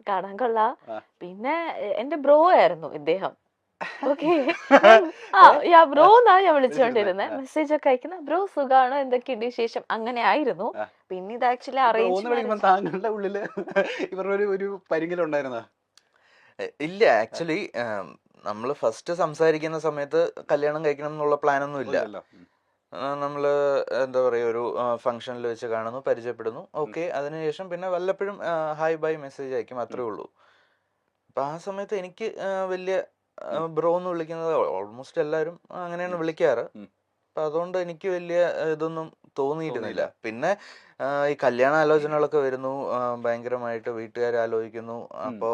കാണാൻ കൊള്ളാം. പിന്നെ എന്റെ ബ്രോ ആയിരുന്നു ഇദ്ദേഹം. ഓക്കെ, ബ്രോ എന്നാ ഞാൻ വിളിച്ചുകൊണ്ടിരുന്നത്. മെസ്സേജ് ഒക്കെ അയക്കുന്ന ബ്രോ സുഖാണോ, എന്തൊക്കെയുണ്ട് വിശേഷം, അങ്ങനെ ആയിരുന്നു. പിന്നെ ഇത് ആക്ച്വലി അറേഞ്ച് താങ്കളുടെ ഉള്ളില് ഇവരുടെ ഒരു പരിങ്ങലുണ്ടായിരുന്നോ? ഇല്ല, ആക്ച്വലി നമ്മള് ഫസ്റ്റ് സംസാരിക്കുന്ന സമയത്ത് കല്യാണം കഴിക്കണം എന്നുള്ള പ്ലാനൊന്നും ഇല്ല. നമ്മള് എന്താ പറയുക, ഒരു ഫംഗ്ഷനിൽ വെച്ച് കാണുന്നു, പരിചയപ്പെടുന്നു, ഓക്കെ. അതിനുശേഷം പിന്നെ വല്ലപ്പോഴും ഹായ് ബൈ മെസ്സേജ് അയക്കും, അത്രേ ഉള്ളൂ. അപ്പൊ ആ സമയത്ത് എനിക്ക് വലിയ ബ്രോ എന്ന് വിളിക്കുന്നത് ഓൾമോസ്റ്റ് എല്ലാവരും അങ്ങനെയാണ് വിളിക്കാറ്. അപ്പൊ അതുകൊണ്ട് എനിക്ക് വലിയ ഇതൊന്നും തോന്നിയിരുന്നില്ല. പിന്നെ ഈ കല്യാണ ആലോചനകളൊക്കെ വരുന്നു, ഭയങ്കരമായിട്ട് വീട്ടുകാർ ആലോചിക്കുന്നു. അപ്പോ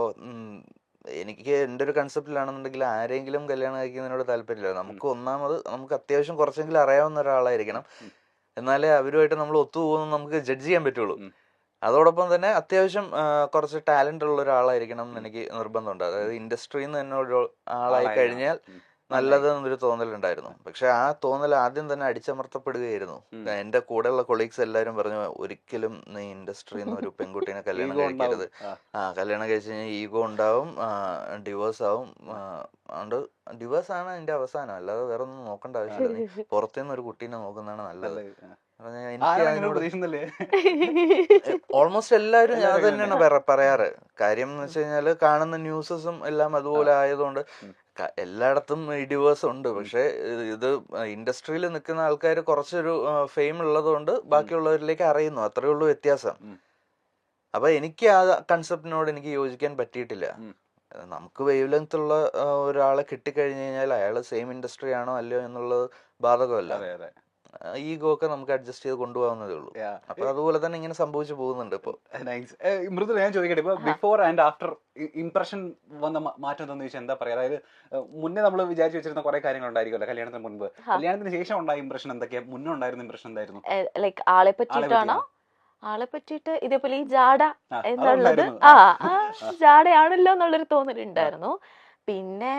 എനിക്ക് എൻ്റെ ഒരു കൺസെപ്റ്റിലാണെന്നുണ്ടെങ്കിൽ ആരെങ്കിലും കല്യാണം കഴിക്കുന്നതിനോട് താല്പര്യമില്ല. നമുക്ക് അത്യാവശ്യം കുറച്ചെങ്കിലും അറിയാവുന്ന ഒരാളായിരിക്കണം, എന്നാലേ അവരുമായിട്ട് നമ്മൾ ഒത്തുപോകുന്നു നമുക്ക് ജഡ്ജ് ചെയ്യാൻ പറ്റുള്ളൂ. അതോടൊപ്പം തന്നെ അത്യാവശ്യം കുറച്ച് ടാലന്റ് ഉള്ള ഒരാളായിരിക്കണം എന്ന് എനിക്ക് നിർബന്ധമുണ്ട്. അതായത് ഇൻഡസ്ട്രിയിൽ നിന്ന് തന്നെ ഒരു ആളായി കഴിഞ്ഞാൽ നല്ലതെന്നൊരു തോന്നലുണ്ടായിരുന്നു. പക്ഷെ ആ തോന്നൽ ആദ്യം തന്നെ അടിച്ചമർത്തപ്പെടുകയായിരുന്നു. എന്റെ കൂടെയുള്ള കൊളീഗ്സ് എല്ലാവരും പറഞ്ഞു, ഒരിക്കലും നീ ഇൻഡസ്ട്രിയിൽ നിന്ന് ഒരു പെൺകുട്ടീനെ കല്യാണം കഴിക്കരുത്. കല്യാണം കഴിച്ച് കഴിഞ്ഞാൽ ഈഗോ ഉണ്ടാവും, ഡിവോഴ്സ് ആവും. അതുകൊണ്ട് ഡിവോഴ്സ് ആണ് അതിന്റെ അവസാനം, അല്ലാതെ വേറെ ഒന്നും നോക്കേണ്ട ആവശ്യമില്ല. നീ പുറത്തുനിന്ന് ഒരു കുട്ടീനെ നോക്കുന്നതാണ് നല്ലത്. ഓൾമോസ്റ്റ് എല്ലാവരും അത് തന്നെയാണ് പറയാറ്. കാര്യം എന്ന് വെച്ച് കഴിഞ്ഞാല് കാണുന്ന ന്യൂസസും എല്ലാം അതുപോലെ ആയതുകൊണ്ട് എല്ലായിടത്തും ഈ ഡിവോഴ്സ് ഉണ്ട്. പക്ഷെ ഇത് ഇൻഡസ്ട്രിയിൽ നിൽക്കുന്ന ആൾക്കാർ കുറച്ചൊരു ഫെയിം ഉള്ളത് കൊണ്ട് ബാക്കിയുള്ളവരിലേക്ക് അറിയുന്നു, അത്രേ ഉള്ളൂ വ്യത്യാസം. അപ്പൊ എനിക്ക് ആ കൺസെപ്റ്റിനോട് എനിക്ക് യോജിക്കാൻ പറ്റിയിട്ടില്ല. നമുക്ക് വേവ് ലെങ്ത് ഉള്ള ഒരാളെ കിട്ടിക്കഴിഞ്ഞു കഴിഞ്ഞാൽ അയാൾ സെയിം ഇൻഡസ്ട്രി ആണോ അല്ലയോ എന്നുള്ളത് ബാധകമല്ല. ഈഗോ ഒക്കെ നമുക്ക് അഡ്ജസ്റ്റ് ചെയ്ത് കൊണ്ടുപോകുന്നതേ ഉള്ളൂ. അപ്പൊ അതുപോലെ തന്നെ ഇങ്ങനെ സംഭവിച്ചു പോകുന്നുണ്ട്. ഇപ്പൊ മൃദുല, ഞാൻ ചോദിക്കട്ടെ, ഇപ്പൊ ബിഫോർ ആൻഡ് ആഫ്റ്റർ ഇംപ്രഷൻ വന്ന മാറ്റം എന്താണെന്ന് ചോദിച്ചാൽ എന്താ പറയാ? അതായത് മുന്നേ നമ്മൾ വിചാരിച്ചു വെച്ചിരുന്ന കുറെ കാര്യങ്ങൾ ഉണ്ടായിരിക്കുമല്ലോ കല്യാണത്തിന് മുൻപ്. കല്യാണത്തിന് ശേഷം ഉണ്ടായ ഇംപ്രഷൻ എന്തൊക്കെയാ? മുന്നേ ഉണ്ടായിരുന്ന ഇംപ്രഷൻ എന്തായിരുന്നു? ലൈക്ക് ആളെ പറ്റിയിട്ടാണോ? ആളെ പറ്റിയിട്ട് ഇതേപോലെ ഈ ജാട എന്നുള്ളത് ജാടയാണല്ലോ എന്നുള്ളൊരു തോന്നലുണ്ടായിരുന്നു. പിന്നെ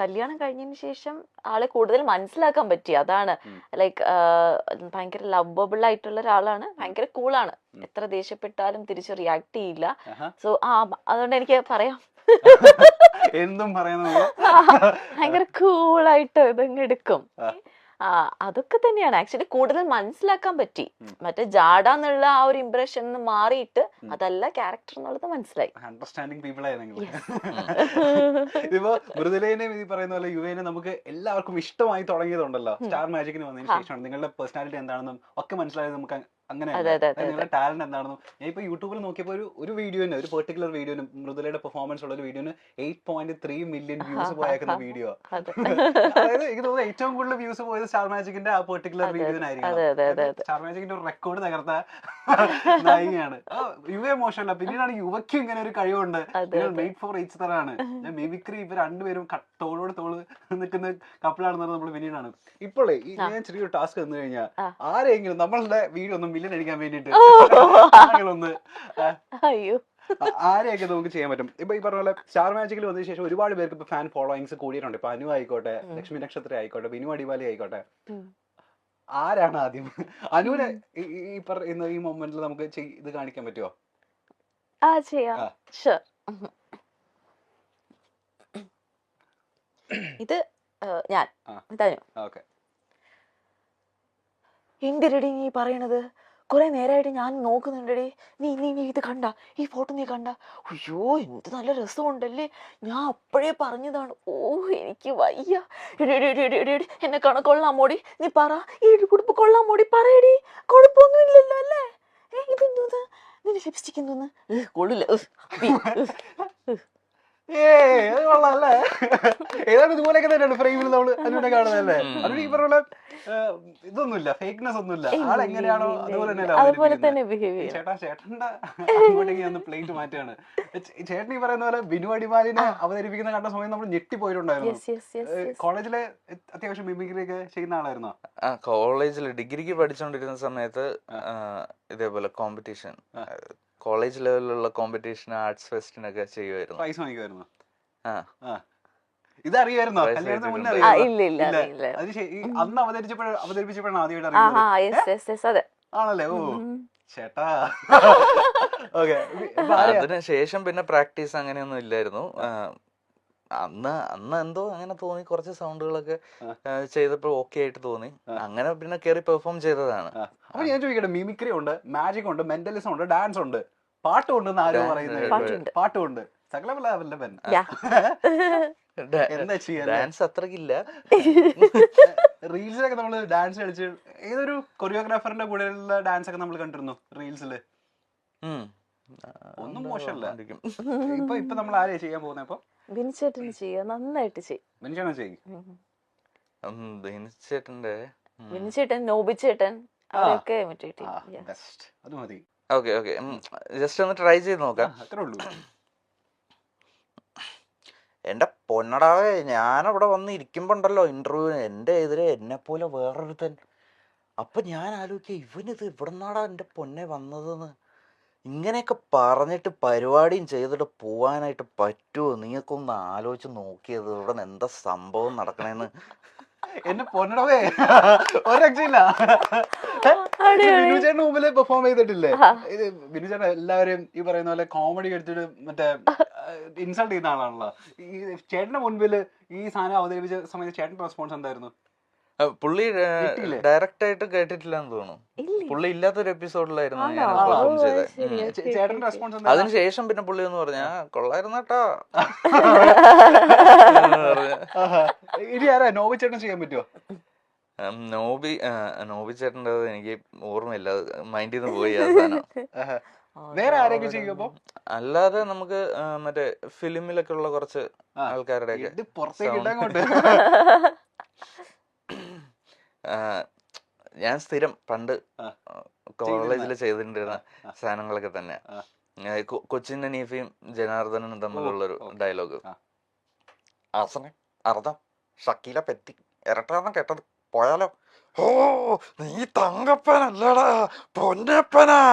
കല്യാണം കഴിഞ്ഞതിന് ശേഷം ആളെ കൂടുതൽ മനസ്സിലാക്കാൻ പറ്റി. അതാണ് ലൈക്ക് ഭയങ്കര ലവബിൾ ആയിട്ടുള്ള ഒരാളാണ്, ഭയങ്കര കൂളാണ്. എത്ര ദേഷ്യപ്പെട്ടാലും തിരിച്ച് റിയാക്ട് ചെയ്യില്ല. സോ അതുകൊണ്ട് എനിക്ക് പറയാം, എന്തും ഭയങ്കര കൂളായിട്ട് ഇതങ്ങ് എടുക്കും. അതൊക്കെ തന്നെയാണ് ആക്ച്വലി കൂടുതൽ മനസ്സിലാക്കാൻ പറ്റി. മറ്റേ ജാഡ എന്നുള്ള ആ ഒരു ഇംപ്രഷൻ മാറിയിട്ട് അതല്ല ക്യാരക്ടർ എന്നുള്ളത് മനസ്സിലായി. അണ്ടർസ്റ്റാൻഡിങ് പീപ്പിൾ ആയിരുന്നു. ഇപ്പൊ മൃദുലേനെ ഈ പറയുന്ന പോലെ യുവേനെ നമുക്ക് എല്ലാവർക്കും ഇഷ്ടമായി തുടങ്ങിയതുണ്ടല്ലോ സ്റ്റാർ മാജിക്കിന് വന്നതിന് ശേഷമാണ്. നിങ്ങളുടെ പേഴ്സണാലിറ്റി എന്താണെന്നും ഒക്കെ മനസ്സിലായത് നമുക്ക് അങ്ങനെ. നിങ്ങളുടെ ടാലന്റ് എന്താണെന്നും ഞാൻ ഇപ്പൊ യൂട്യൂബിൽ നോക്കിയപ്പോൾ ഒരു വീഡിയോന്, ഒരു പെർട്ടിക്കുലർ വീഡിയോന്, മൃദുലയുടെ പെർഫോമൻസ് ഉള്ള ഒരു വീഡിയോന് 8.3 മില്യൺ വ്യൂസ് പോയേക്കുന്ന വീഡിയോ. അതായത് എനിക്ക് തോന്നുന്നു ഏറ്റവും കൂടുതൽ വ്യൂസ് പോയത് സ്റ്റാർ മാജിക്കിന്റെ ആ പെർട്ടിക്കുലർ വീഡിയോനായിരിക്കും. സ്റ്റാർ മാജിക്കിന്റെ ഒരു റെക്കോർഡ് തകർത്ത നായികയാണ്. യുവ മോശമല്ല, പിന്നീടാണ് യുവയ്ക്കും ഇങ്ങനെ ഒരു കഴിവുണ്ട്. മെയ്ഡ് ഫോർ ഈച്ച് തരാണ്. മിമിക്രി ഇവർ രണ്ടുപേരും തോളോട് തോള് നിൽക്കുന്ന കപ്പിളാണെന്ന് നമ്മൾ പിന്നീടാണ്. ഇപ്പോഴേ ഞാൻ ചെറിയൊരു ടാസ്ക് തന്നു കഴിഞ്ഞാൽ ആരെങ്കിലും നമ്മളുടെ വീഡിയോ ഒന്ന് മില്യൺ അടിക്കാൻ വേണ്ടിട്ട് ആരെയൊക്കെ നമുക്ക് ചെയ്യാൻ പറ്റും? ഇപ്പൊ ഈ പറഞ്ഞ പോലെ സ്റ്റാർ മാജിക്കിൽ വന്നതിന് ശേഷം ഒരുപാട് പേർക്ക് ഇപ്പൊ ഫാൻ ഫോളോയിങ്സ് കൂടിയിട്ടുണ്ട്. ഇപ്പൊ അനു ആയിക്കോട്ടെ, ലക്ഷ്മി നക്ഷത്ര ആയിക്കോട്ടെ, ബിനു അടിവാലി ആയിക്കോട്ടെ. ആരാണ് ആദ്യം അനുവിനെ ഈ പറയുന്ന ഈ മൊമെന്റിൽ നമുക്ക് ഇത് കാണിക്കാൻ പറ്റുമോ? ഇത് ഞാൻ എന്തിരടി നീ പറയണത്? കുറെ നേരമായിട്ട് ഞാൻ നോക്കുന്നുണ്ടടി. നീ നീ നീ ഇത് കണ്ട, ഈ ഫോട്ടോ നീ കണ്ട? അയ്യോ എന്ത് നല്ല രസമുണ്ടല്ലേ, ഞാൻ അപ്പോഴേ പറഞ്ഞതാണ്. ഓ എനിക്ക് വയ്യ. എന്നെ കൊള്ളാമോടി, നീ പറ, ഈ കുടുംബ കൊള്ളാമോടി, പറയടി. കുഴപ്പമൊന്നും ഇല്ലല്ലോ അല്ലേ? ഇതെന്തോന്ന്, നിന്റെ ലിപ്സ്റ്റിക് എന്തോന്ന്? കൊള്ളില്ല. കൊള്ളാല്ലേ? ഏതാണ്ട് ഇതുപോലെയൊക്കെ തന്നെയാണ് ഫ്രെയിമിൽ നമ്മൾ അനുവിനെ കാണുന്നതല്ലേ? അനു ഈ പറഞ്ഞ ഇതൊന്നുമില്ല, ഫേക്ക്നെസ് ഒന്നുമില്ല. ആളെങ്ങനെയാണോ അതുപോലെ തന്നെ. ചേട്ടന്റെ അങ്ങോട്ടേക്ക് ഒന്ന് പ്ലേറ്റ് മാറ്റാണ്. ചേട്ടൻ ഈ പറയുന്ന പോലെ ബിനു അടിമാലിനെ അവതരിപ്പിക്കുന്ന കണ്ട സമയം നമ്മൾ ഞെട്ടിപ്പോയിട്ടുണ്ടായിരുന്നു. കോളേജിലെ അത്യാവശ്യം മിമിക്രി ഒക്കെ ചെയ്യുന്ന ആളായിരുന്നോ? കോളേജിൽ ഡിഗ്രിക്ക് പഠിച്ചുകൊണ്ടിരുന്ന സമയത്ത് ഇതേപോലെ കോമ്പറ്റീഷൻ, കോളേജ് ലെവലിലുള്ള കോമ്പറ്റീഷൻ, ആർട്സ് ഫെസ്റ്റിനൊക്കെ ചെയ്യുമായിരുന്നു. പ്രൈസ് വാങ്ങിക്കുമായിരുന്നു. ഇതറിയായിരുന്നോ? കല്യാണത്തിന് മുന്നേ അന്ന് അവതരിപ്പിച്ചപ്പോഴാണ് ആദ്യമായിട്ട് അറിയുന്നത്. ആണല്ലേ? ഓ ചേട്ടാ. ഓക്കെ, അതിന് ശേഷം പിന്നെ പ്രാക്ടീസ് അങ്ങനെയൊന്നും ഇല്ലായിരുന്നു. അന്ന് എന്തോ അങ്ങനെ തോന്നി, കുറച്ച് സൗണ്ടുകളൊക്കെ ചെയ്തപ്പോൾ ഓക്കെ ആയിട്ട് തോന്നി, അങ്ങനെ പിന്നെ കയറി പെർഫോം ചെയ്തതാണ്. അപ്പൊ ഞാൻ ചോദിക്കട്ടെ, മിമിക്രി ഉണ്ട്, മാജിക് ഉണ്ട്, മെന്റലിസം ഉണ്ട്, ഡാൻസ് ഉണ്ട്, പാട്ടുണ്ടെന്ന് ആരും പറയുന്നത്? പാട്ടുണ്ട്, സകലവല്ലഭൻ. എന്താ ചെയ്യാ? ഡാൻസ് അത്രക്കില്ല. റീൽസിലൊക്കെ നമ്മള് ഡാൻസ് കളിച്ച് ഏതൊരു കൊറിയോഗ്രാഫറിന്റെ കൂടെയുള്ള ഡാൻസ് ഒക്കെ നമ്മൾ കണ്ടിരുന്നു റീൽസില്. ഒന്നും മോശമല്ല. ഇപ്പൊ നമ്മൾ ആരെയാ ചെയ്യാൻ പോകുന്നത്? അപ്പൊ ബിനിച്ചേട്ടന് ചെയ്യാം, നന്നായിട്ട് ചെയ്യും. ബിനിച്ചേട്ടൻ, നോബിച്ചേട്ടൻ അവരൊക്കെ അത് മതി. ഓക്കെ ജസ്റ്റ് ഒന്ന് ട്രൈ ചെയ്ത് നോക്കാം. അത്രേ ഉള്ളൂ. എന്റെ പൊന്നടാവേ, ഞാനവിടെ വന്ന് ഇരിക്കുമ്പോണ്ടല്ലോ ഇന്റർവ്യൂവിന്, എന്റെ എതിരെ എന്നെ പോലെ വേറൊരുത്തൻ. അപ്പൊ ഞാൻ ആലോചിക്കുക, ഇവനിത് ഇവിടെ നിന്നാടാ എന്റെ പൊന്നെ വന്നതെന്ന്. ഇങ്ങനെയൊക്കെ പറഞ്ഞിട്ട് പരിപാടിയും ചെയ്തിട്ട് പോവാനായിട്ട് പറ്റുമോ? നീക്കൊന്ന് ആലോചിച്ച് നോക്കിയത് ഇവിടെ നിന്ന് എന്താ സംഭവം നടക്കണേന്ന്. എന്നെ പൊന്നടവേ, ഒരു രക്ഷയില്ല. ബിനുചേട്ടന് മുമ്പില് പെർഫോം ചെയ്തിട്ടില്ലേ? ബിനുചേട്ടൻ എല്ലാവരും ഈ പറയുന്ന പോലെ കോമഡി കളിച്ചിട്ട് മറ്റേ ഇൻസൾട്ട് ചെയ്യുന്ന ആളാണല്ലോ. ഈ ചേട്ടന്റെ മുൻപില് ഈ സാധനം അവതരിപ്പിച്ച സമയത്ത് ചേട്ടന്റെ റെസ്പോൺസ് എന്തായിരുന്നു? പുള്ളി ഡയറക്റ്റ് ആയിട്ട് കേട്ടിട്ടില്ലെന്ന് തോന്നുന്നു. പുള്ളി ഇല്ലാത്തൊരു എപ്പിസോഡിലായിരുന്നു ഞാൻ പെർഫോം ചെയ്തത്. ചേട്ടന്റെ റെസ്പോൺസ് അതിനുശേഷം പിന്നെ പുള്ളി എന്ന് പറഞ്ഞാ കൊള്ളായിരുന്നു കേട്ടോ. ഇനി ആരാ നോബി ചേട്ടൻ ചെയ്യാൻ പറ്റുമോ? നോബി ചേട്ടൻ്റെ എനിക്ക് ഓർമ്മയില്ല, മൈൻഡിൽ നിന്ന് പോയി ആ സാധനം. വേറെ ആരെങ്കിലും ചെയ്യുമ്പോ? അല്ലാതെ നമുക്ക് മറ്റേ ഫിലിമിലൊക്കെ ഉള്ള കുറച്ച് ആൾക്കാരുടെ ഒക്കെ പുറത്തേക്ക് ഇടാങ്ങോട്ട്. ഞാൻ സ്ഥിരം പണ്ട് കോളേജിൽ ചെയ്തിട്ടുണ്ടിരുന്ന സാധനങ്ങളൊക്കെ തന്നെ. കൊച്ചിൻ ഹനീഫയും ജനാർദ്ദനും തമ്മിലുള്ളൊരു ഡയലോഗ്, അർത്ഥം ഷക്കീല പെറ്റി ഇരട്ടാന്ന് കേട്ടത് പോയാലോ? ഓ നീ തങ്കപ്പനല്ലടാ പൊന്നപ്പനാ.